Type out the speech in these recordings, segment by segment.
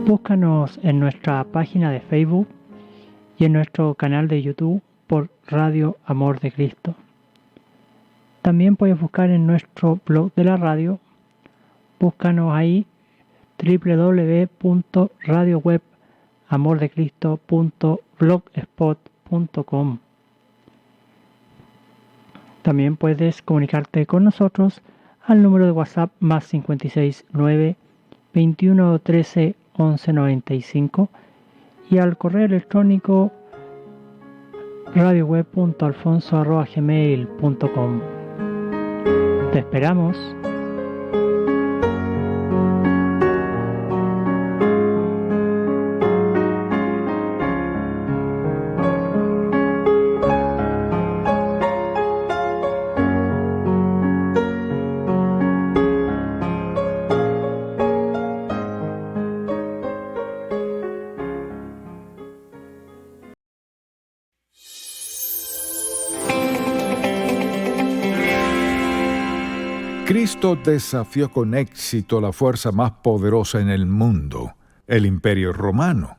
Búscanos en nuestra página de Facebook y en nuestro canal de YouTube por Radio Amor de Cristo. También puedes buscar en nuestro blog de la radio. Búscanos ahí www.radiowebamordecristo.blogspot.com. También puedes comunicarte con nosotros al número de WhatsApp más 569 21 13 11 95 y al correo electrónico radioweb.alfonso@gmail.com. Te esperamos. Cristo desafió con éxito la fuerza más poderosa en el mundo, el Imperio Romano.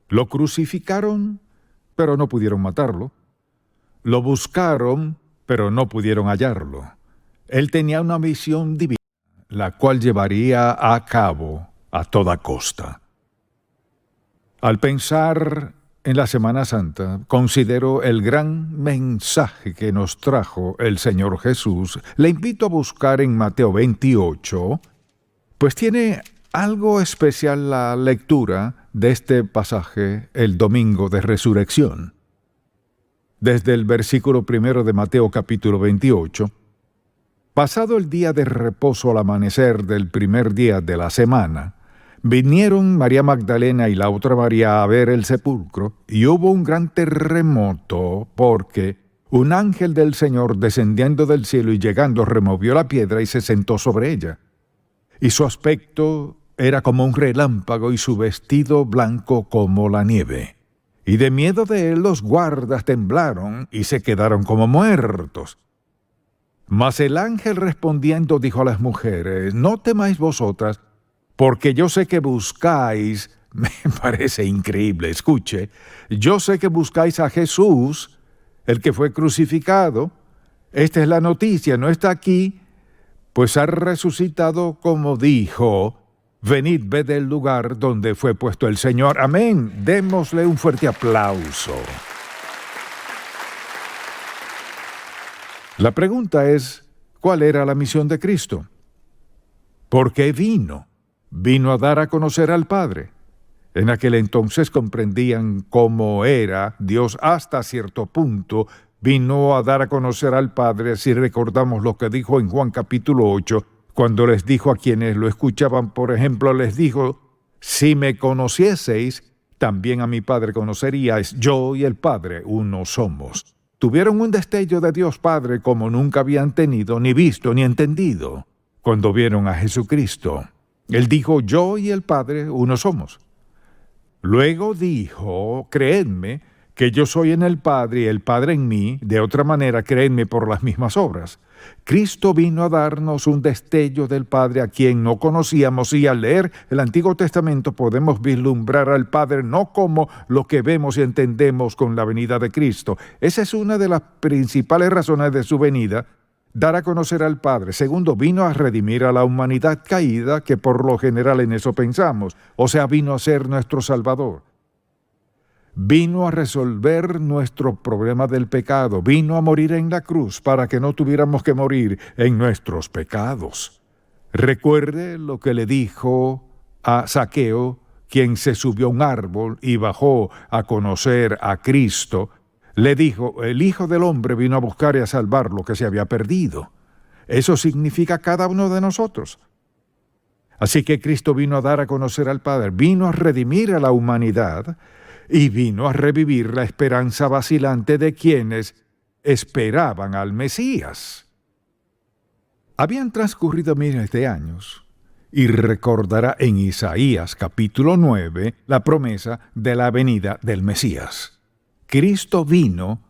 Lo crucificaron, pero no pudieron matarlo. Lo buscaron, pero no pudieron hallarlo. Él tenía una misión divina, la cual llevaría a cabo a toda costa. Al pensar en la Semana Santa, considero el gran mensaje que nos trajo el Señor Jesús. Le invito a buscar en Mateo 28, pues tiene algo especial la lectura de este pasaje el domingo de Resurrección. Desde el versículo 1 de Mateo capítulo 28, pasado el día de reposo al amanecer del primer día de la semana, vinieron María Magdalena y la otra María a ver el sepulcro, y hubo un gran terremoto, porque un ángel del Señor descendiendo del cielo y llegando removió la piedra y se sentó sobre ella. Y su aspecto era como un relámpago y su vestido blanco como la nieve. Y de miedo de él los guardas temblaron y se quedaron como muertos. Mas el ángel respondiendo dijo a las mujeres: no temáis vosotras, porque yo sé que buscáis, me parece increíble, escuche, yo sé que buscáis a Jesús, el que fue crucificado. Esta es la noticia, no está aquí, pues ha resucitado como dijo. Venid, ved el lugar donde fue puesto el Señor. Amén. Démosle un fuerte aplauso. La pregunta es, ¿cuál era la misión de Cristo? ¿Por qué vino? Vino a dar a conocer al Padre. En aquel entonces comprendían cómo era Dios hasta cierto punto. Vino a dar a conocer al Padre, si recordamos lo que dijo en Juan capítulo 8, cuando les dijo a quienes lo escuchaban, por ejemplo, les dijo: si me conocieseis, también a mi Padre conoceríais. Yo y el Padre uno somos. Tuvieron un destello de Dios Padre como nunca habían tenido, ni visto, ni entendido, cuando vieron a Jesucristo. Él dijo: yo y el Padre uno somos. Luego dijo: creedme que yo soy en el Padre y el Padre en mí, de otra manera creedme por las mismas obras. Cristo vino a darnos un destello del Padre a quien no conocíamos, y al leer el Antiguo Testamento podemos vislumbrar al Padre no como lo que vemos y entendemos con la venida de Cristo. Esa es una de las principales razones de su venida, dar a conocer al Padre. Segundo, vino a redimir a la humanidad caída, que por lo general en eso pensamos. O sea, vino a ser nuestro Salvador. Vino a resolver nuestro problema del pecado. Vino a morir en la cruz para que no tuviéramos que morir en nuestros pecados. Recuerde lo que le dijo a Zaqueo, quien se subió a un árbol y bajó a conocer a Cristo. Le dijo: el Hijo del Hombre vino a buscar y a salvar lo que se había perdido. Eso significa cada uno de nosotros. Así que Cristo vino a dar a conocer al Padre, vino a redimir a la humanidad y vino a revivir la esperanza vacilante de quienes esperaban al Mesías. Habían transcurrido miles de años, y recordará en Isaías capítulo 9 la promesa de la venida del Mesías. Cristo vino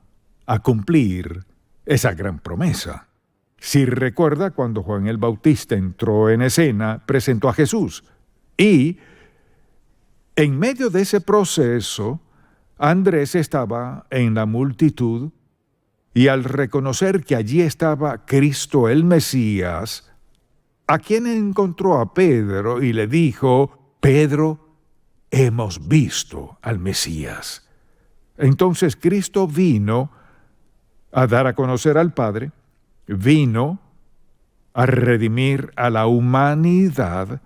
a cumplir esa gran promesa. Si recuerda, cuando Juan el Bautista entró en escena, presentó a Jesús y En medio de ese proceso, Andrés estaba en la multitud y al reconocer que allí estaba Cristo el Mesías, a quien encontró a Pedro y le dijo: Pedro, hemos visto al Mesías. Entonces Cristo vino a dar a conocer al Padre, vino a redimir a la humanidad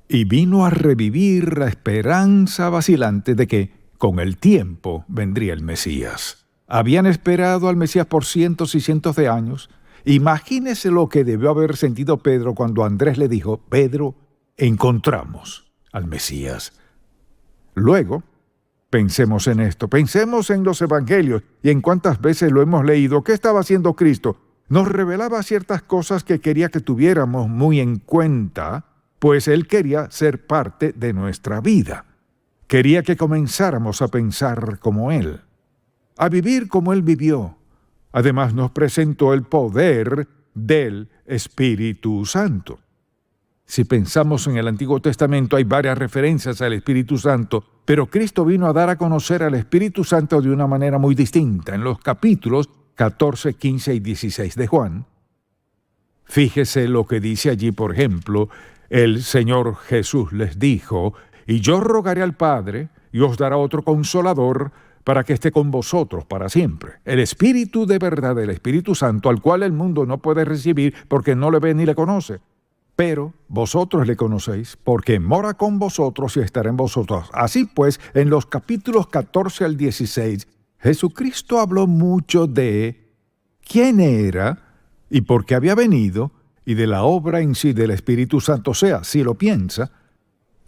y vino a revivir la esperanza vacilante de que con el tiempo vendría el Mesías. Habían esperado al Mesías por cientos y cientos de años. Imagínese lo que debió haber sentido Pedro cuando Andrés le dijo: Pedro, encontramos al Mesías. Luego, pensemos en esto, pensemos en los evangelios y en cuántas veces lo hemos leído. ¿Qué estaba haciendo Cristo? Nos revelaba ciertas cosas que quería que tuviéramos muy en cuenta, pues Él quería ser parte de nuestra vida. Quería que comenzáramos a pensar como Él, a vivir como Él vivió. Además, nos presentó el poder del Espíritu Santo. Si pensamos en el Antiguo Testamento, hay varias referencias al Espíritu Santo, pero Cristo vino a dar a conocer al Espíritu Santo de una manera muy distinta. En los capítulos 14, 15 y 16 de Juan, fíjese lo que dice allí, por ejemplo, el Señor Jesús les dijo: y yo rogaré al Padre, y os dará otro Consolador, para que esté con vosotros para siempre. El Espíritu de verdad, el Espíritu Santo, al cual el mundo no puede recibir porque no le ve ni le conoce. Pero vosotros le conocéis, porque mora con vosotros y estará en vosotros. Así pues, en los capítulos 14 al 16, Jesucristo habló mucho de quién era y por qué había venido, y de la obra en sí del Espíritu Santo. O sea, si lo piensa,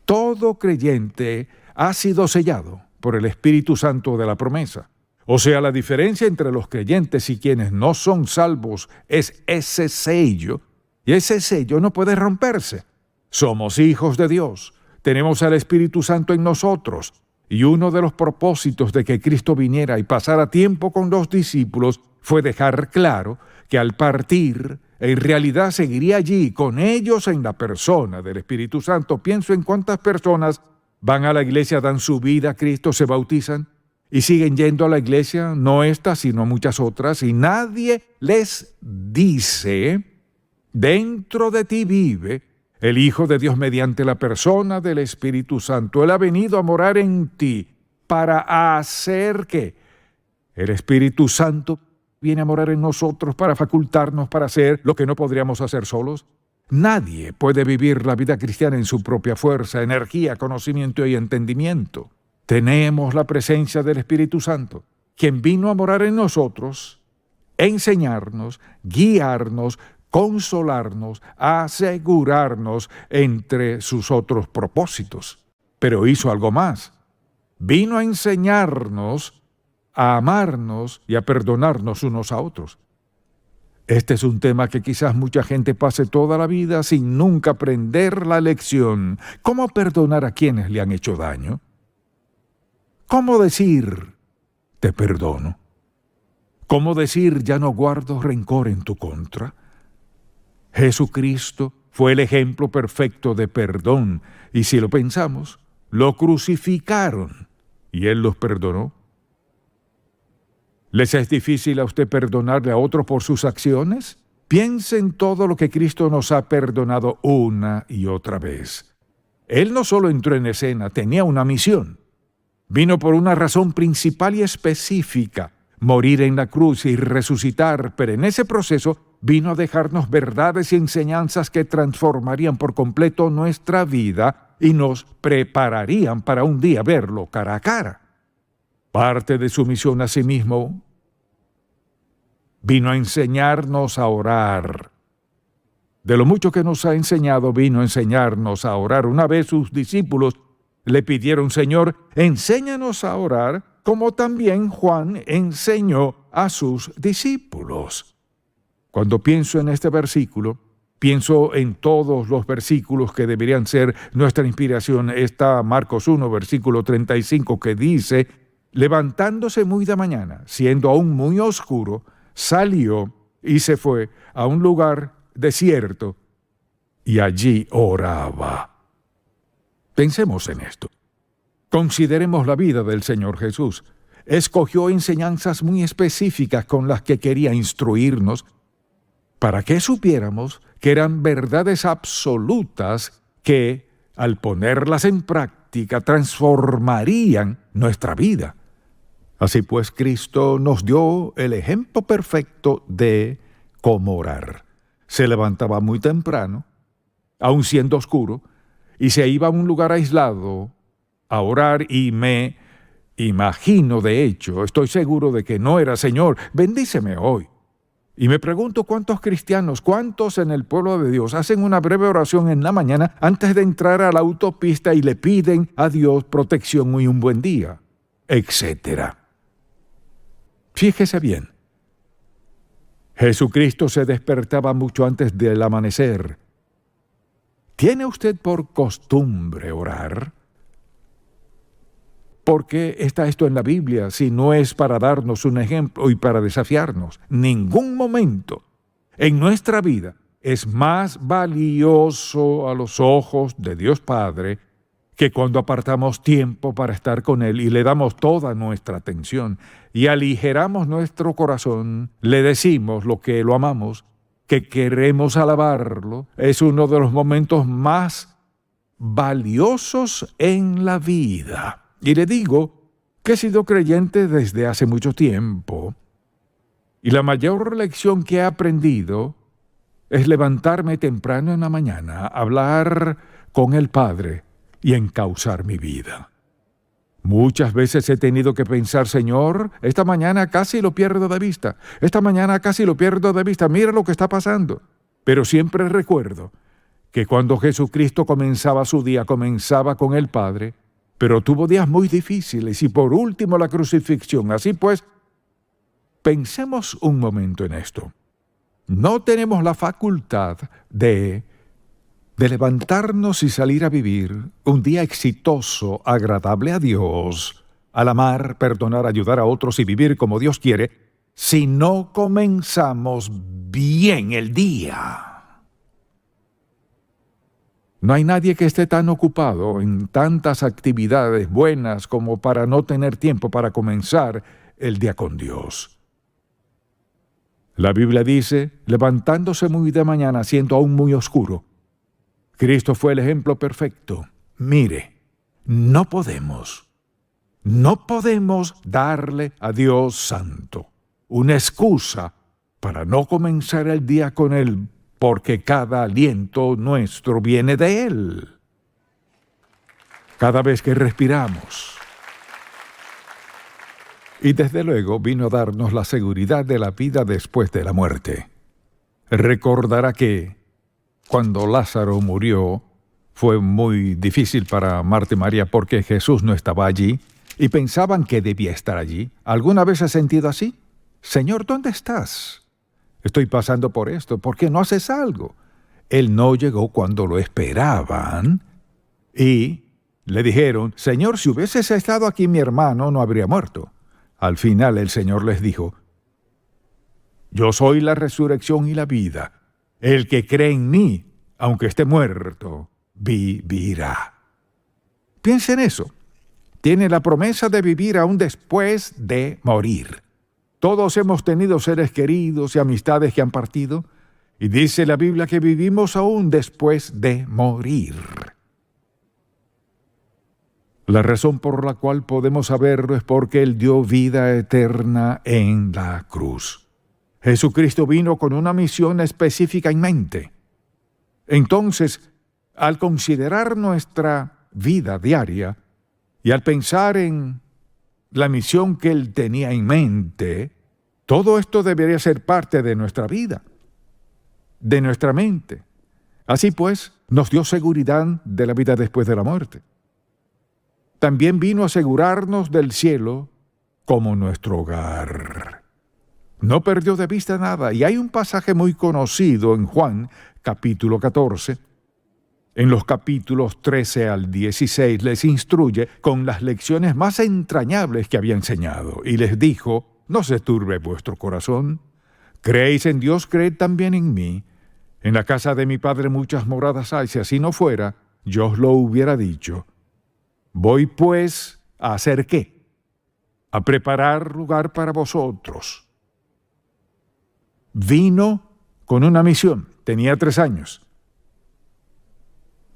todo creyente ha sido sellado por el Espíritu Santo de la promesa. O sea, la diferencia entre los creyentes y quienes no son salvos es ese sello, y ese sello no puede romperse. Somos hijos de Dios, tenemos al Espíritu Santo en nosotros, y uno de los propósitos de que Cristo viniera y pasara tiempo con los discípulos fue dejar claro que al partir, en realidad seguiría allí con ellos en la persona del Espíritu Santo. Pienso en cuántas personas van a la iglesia, dan su vida a Cristo, se bautizan y siguen yendo a la iglesia, no esta, sino muchas otras, y nadie les dice: dentro de ti vive el Hijo de Dios mediante la persona del Espíritu Santo. Él ha venido a morar en ti para hacer ¿qué? El Espíritu Santo viene a morar en nosotros para facultarnos para hacer lo que no podríamos hacer solos. Nadie puede vivir la vida cristiana en su propia fuerza, energía, conocimiento y entendimiento. Tenemos la presencia del Espíritu Santo, quien vino a morar en nosotros, enseñarnos, guiarnos, consolarnos, asegurarnos entre sus otros propósitos. Pero hizo algo más. Vino a enseñarnos a amarnos y a perdonarnos unos a otros. Este es un tema que quizás mucha gente pase toda la vida sin nunca aprender la lección. ¿Cómo perdonar a quienes le han hecho daño? ¿Cómo decir, te perdono? ¿Cómo decir, ya no guardo rencor en tu contra? Jesucristo fue el ejemplo perfecto de perdón, y si lo pensamos, lo crucificaron y Él los perdonó. ¿Les es difícil a usted perdonarle a otro por sus acciones? Piense en todo lo que Cristo nos ha perdonado una y otra vez. Él no solo entró en escena, tenía una misión. Vino por una razón principal y específica: morir en la cruz y resucitar, pero en ese proceso vino a dejarnos verdades y enseñanzas que transformarían por completo nuestra vida y nos prepararían para un día verlo cara a cara. Parte de su misión asimismo, vino a enseñarnos a orar. De lo mucho que nos ha enseñado, vino a enseñarnos a orar. Una vez sus discípulos le pidieron: Señor, enséñanos a orar, como también Juan enseñó a sus discípulos. Cuando pienso en este versículo, pienso en todos los versículos que deberían ser nuestra inspiración. Está Marcos 1, versículo 35, que dice: levantándose muy de mañana, siendo aún muy oscuro, salió y se fue a un lugar desierto y allí oraba. Pensemos en esto. Consideremos la vida del Señor Jesús. Escogió enseñanzas muy específicas con las que quería instruirnos para que supiéramos que eran verdades absolutas que, al ponerlas en práctica, transformarían nuestra vida. Así pues, Cristo nos dio el ejemplo perfecto de cómo orar. Se levantaba muy temprano, aun siendo oscuro, y se iba a un lugar aislado a orar, y me imagino, de hecho, estoy seguro de que no era: Señor, bendíceme hoy. Y me pregunto cuántos cristianos, cuántos en el pueblo de Dios hacen una breve oración en la mañana antes de entrar a la autopista y le piden a Dios protección y un buen día, etc. Fíjese bien. Jesucristo se despertaba mucho antes del amanecer. ¿Tiene usted por costumbre orar? ¿Por qué está esto en la Biblia si no es para darnos un ejemplo y para desafiarnos? Ningún momento en nuestra vida es más valioso a los ojos de Dios Padre que cuando apartamos tiempo para estar con Él y le damos toda nuestra atención y aligeramos nuestro corazón, le decimos lo que lo amamos, que queremos alabarlo. Es uno de los momentos más valiosos en la vida. Y le digo que he sido creyente desde hace mucho tiempo, y la mayor lección que he aprendido es levantarme temprano en la mañana, hablar con el Padre y encauzar mi vida. Muchas veces he tenido que pensar: Señor, esta mañana casi lo pierdo de vista, mira lo que está pasando. Pero siempre recuerdo que cuando Jesucristo comenzaba su día, comenzaba con el Padre, pero tuvo días muy difíciles y por último la crucifixión. Así pues, pensemos un momento en esto. No tenemos la facultad de levantarnos y salir a vivir un día exitoso, agradable a Dios, al amar, perdonar, ayudar a otros y vivir como Dios quiere, si no comenzamos bien el día. No hay nadie que esté tan ocupado en tantas actividades buenas como para no tener tiempo para comenzar el día con Dios. La Biblia dice: levantándose muy de mañana, siendo aún muy oscuro. Cristo fue el ejemplo perfecto. Mire, no podemos darle a Dios Santo una excusa para no comenzar el día con Él, porque cada aliento nuestro viene de Él. Cada vez que respiramos. Y desde luego vino a darnos la seguridad de la vida después de la muerte. Recordará que cuando Lázaro murió, fue muy difícil para Marta y María porque Jesús no estaba allí y pensaban que debía estar allí. ¿Alguna vez has sentido así? Señor, ¿dónde estás? Estoy pasando por esto, ¿por qué no haces algo? Él no llegó cuando lo esperaban y le dijeron: Señor, si hubieses estado aquí, mi hermano no habría muerto. Al final el Señor les dijo: yo soy la resurrección y la vida. El que cree en mí, aunque esté muerto, vivirá. Piensa en eso. Tiene la promesa de vivir aún después de morir. Todos hemos tenido seres queridos y amistades que han partido, y dice la Biblia que vivimos aún después de morir. La razón por la cual podemos saberlo es porque Él dio vida eterna en la cruz. Jesucristo vino con una misión específica en mente. Entonces, al considerar nuestra vida diaria y al pensar en la misión que Él tenía en mente, todo esto debería ser parte de nuestra vida, de nuestra mente. Así pues, nos dio seguridad de la vida después de la muerte. También vino a asegurarnos del cielo como nuestro hogar. No perdió de vista nada, y hay un pasaje muy conocido en Juan, capítulo 14. En los capítulos 13 al 16 les instruye con las lecciones más entrañables que había enseñado, y les dijo: no se turbe vuestro corazón. Creéis en Dios, creed también en mí. En la casa de mi Padre muchas moradas hay. Si así no fuera, yo os lo hubiera dicho. Voy pues a hacer ¿qué? A preparar lugar para vosotros. Vino con una misión. Tenía 3 años.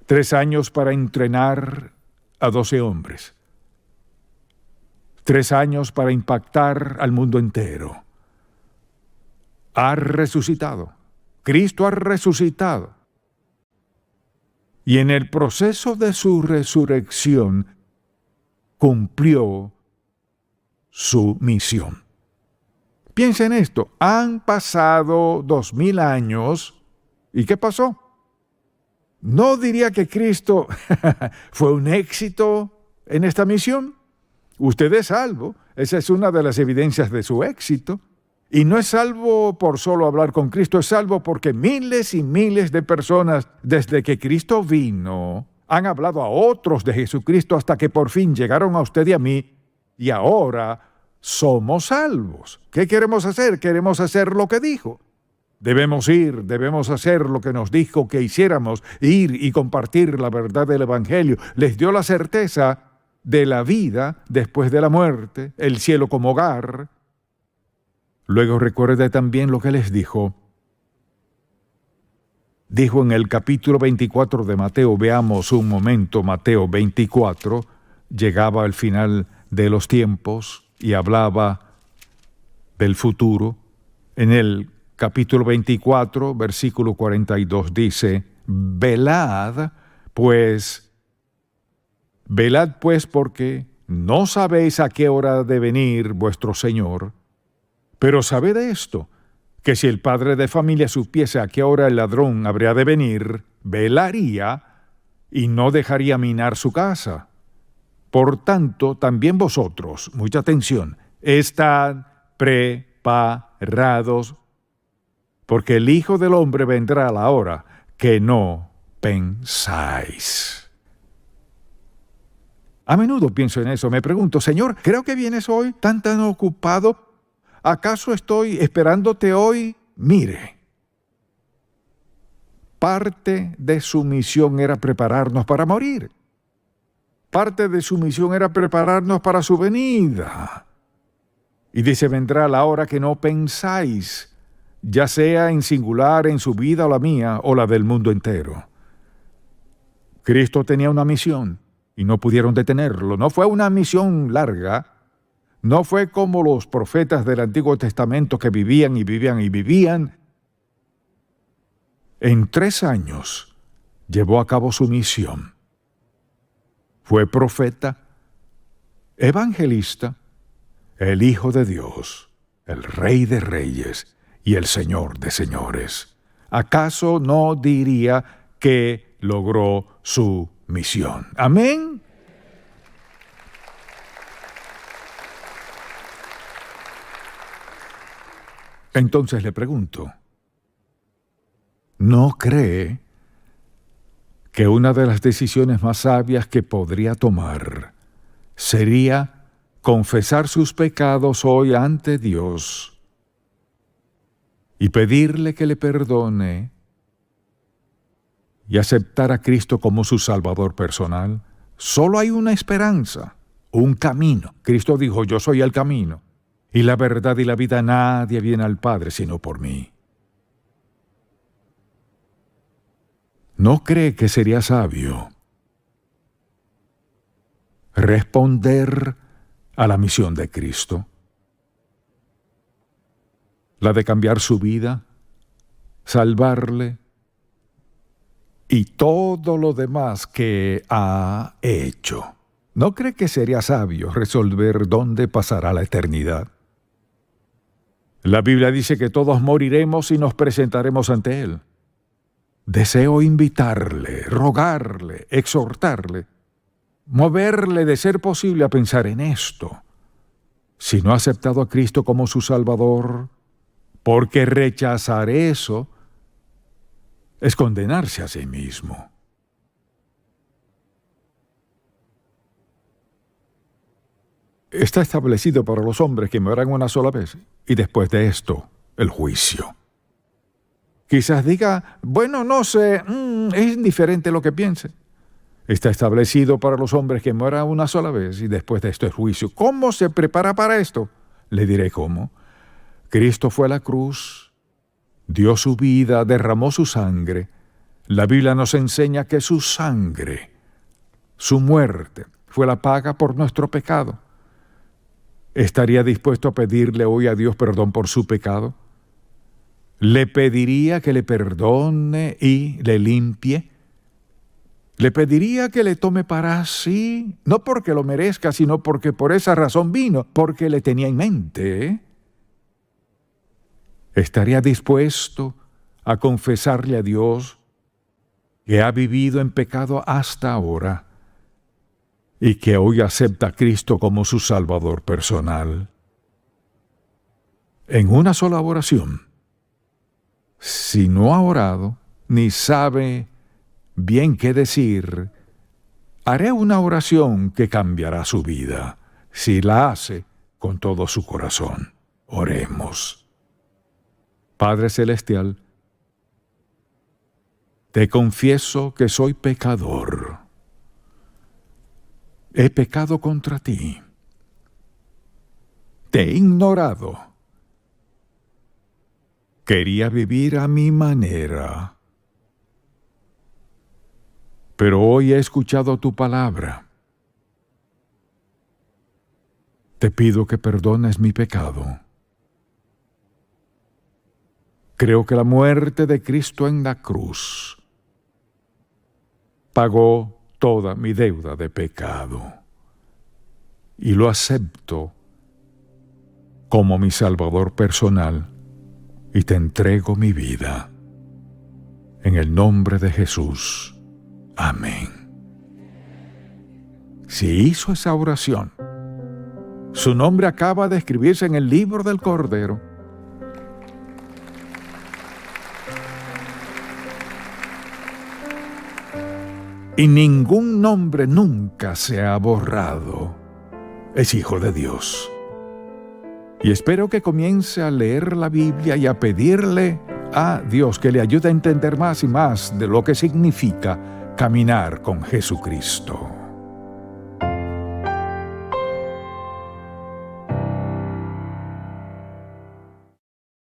3 años para entrenar a 12 hombres. 3 años para impactar al mundo entero. Ha resucitado. Cristo ha resucitado. Y en el proceso de su resurrección cumplió su misión. Piensa en esto. Han pasado 2000 años. ¿Y qué pasó? No diría que Cristo fue un éxito en esta misión. Usted es salvo. Esa es una de las evidencias de su éxito. Y no es salvo por solo hablar con Cristo, es salvo porque miles y miles de personas, desde que Cristo vino, han hablado a otros de Jesucristo hasta que por fin llegaron a usted y a mí, y ahora somos salvos. ¿Qué queremos hacer? Queremos hacer lo que dijo. Debemos ir, debemos hacer lo que nos dijo que hiciéramos, ir y compartir la verdad del Evangelio. Les dio la certeza de la vida después de la muerte, el cielo como hogar. Luego recuerde también lo que les dijo. Dijo en el capítulo 24 de Mateo, veamos un momento, Mateo 24, llegaba al final de los tiempos y hablaba del futuro. En el capítulo 24, versículo 42 dice, velad pues porque no sabéis a qué hora ha de venir vuestro Señor. Pero sabed esto, que si el padre de familia supiese a qué hora el ladrón habría de venir, velaría y no dejaría minar su casa. Por tanto, también vosotros, mucha atención, estad preparados, porque el Hijo del Hombre vendrá a la hora que no pensáis. A menudo pienso en eso, me pregunto, Señor, creo que vienes hoy tan ocupado. ¿Acaso estoy esperándote hoy? Mire, parte de su misión era prepararnos para morir. Parte de su misión era prepararnos para su venida. Y dice, vendrá la hora que no pensáis, ya sea en singular en su vida o la mía o la del mundo entero. Cristo tenía una misión y no pudieron detenerlo. No fue una misión larga. No fue como los profetas del Antiguo Testamento que vivían y vivían y vivían. En 3 años llevó a cabo su misión. Fue profeta, evangelista, el Hijo de Dios, el Rey de Reyes y el Señor de Señores. ¿Acaso no diría que logró su misión? Amén. Entonces le pregunto, ¿no cree que una de las decisiones más sabias que podría tomar sería confesar sus pecados hoy ante Dios y pedirle que le perdone y aceptar a Cristo como su Salvador personal? Solo hay una esperanza, un camino. Cristo dijo, yo soy el camino. Y la verdad y la vida, nadie viene al Padre sino por mí. ¿No cree que sería sabio responder a la misión de Cristo? La de cambiar su vida, salvarle y todo lo demás que ha hecho. ¿No cree que sería sabio resolver dónde pasará la eternidad? La Biblia dice que todos moriremos y nos presentaremos ante Él. Deseo invitarle, rogarle, exhortarle, moverle de ser posible a pensar en esto. Si no ha aceptado a Cristo como su Salvador, porque rechazar eso es condenarse a sí mismo. Está establecido para los hombres que morirán una sola vez y después de esto, el juicio. Quizás diga, bueno, no sé, es indiferente lo que piense. Está establecido para los hombres que mueran una sola vez y después de esto el juicio. ¿Cómo se prepara para esto? Le diré cómo. Cristo fue a la cruz, dio su vida, derramó su sangre. La Biblia nos enseña que su sangre, su muerte, fue la paga por nuestro pecado. ¿Estaría dispuesto a pedirle hoy a Dios perdón por su pecado? ¿Le pediría que le perdone y le limpie? ¿Le pediría que le tome para sí? No porque lo merezca, sino porque por esa razón vino, porque le tenía en mente. ¿Estaría dispuesto a confesarle a Dios que ha vivido en pecado hasta ahora y que hoy acepta a Cristo como su Salvador personal? En una sola oración. Si no ha orado, ni sabe bien qué decir, haré una oración que cambiará su vida, si la hace con todo su corazón. Oremos. Padre Celestial, te confieso que soy pecador. He pecado contra ti. Te he ignorado. Quería vivir a mi manera. Pero hoy he escuchado tu palabra. Te pido que perdones mi pecado. Creo que la muerte de Cristo en la cruz pagó toda mi deuda de pecado. Y lo acepto como mi Salvador personal y te entrego mi vida. En el nombre de Jesús. Amén. Si hizo esa oración, su nombre acaba de escribirse en el libro del Cordero. Y ningún nombre nunca se ha borrado. Es hijo de Dios. Y espero que comience a leer la Biblia y a pedirle a Dios que le ayude a entender más y más de lo que significa caminar con Jesucristo.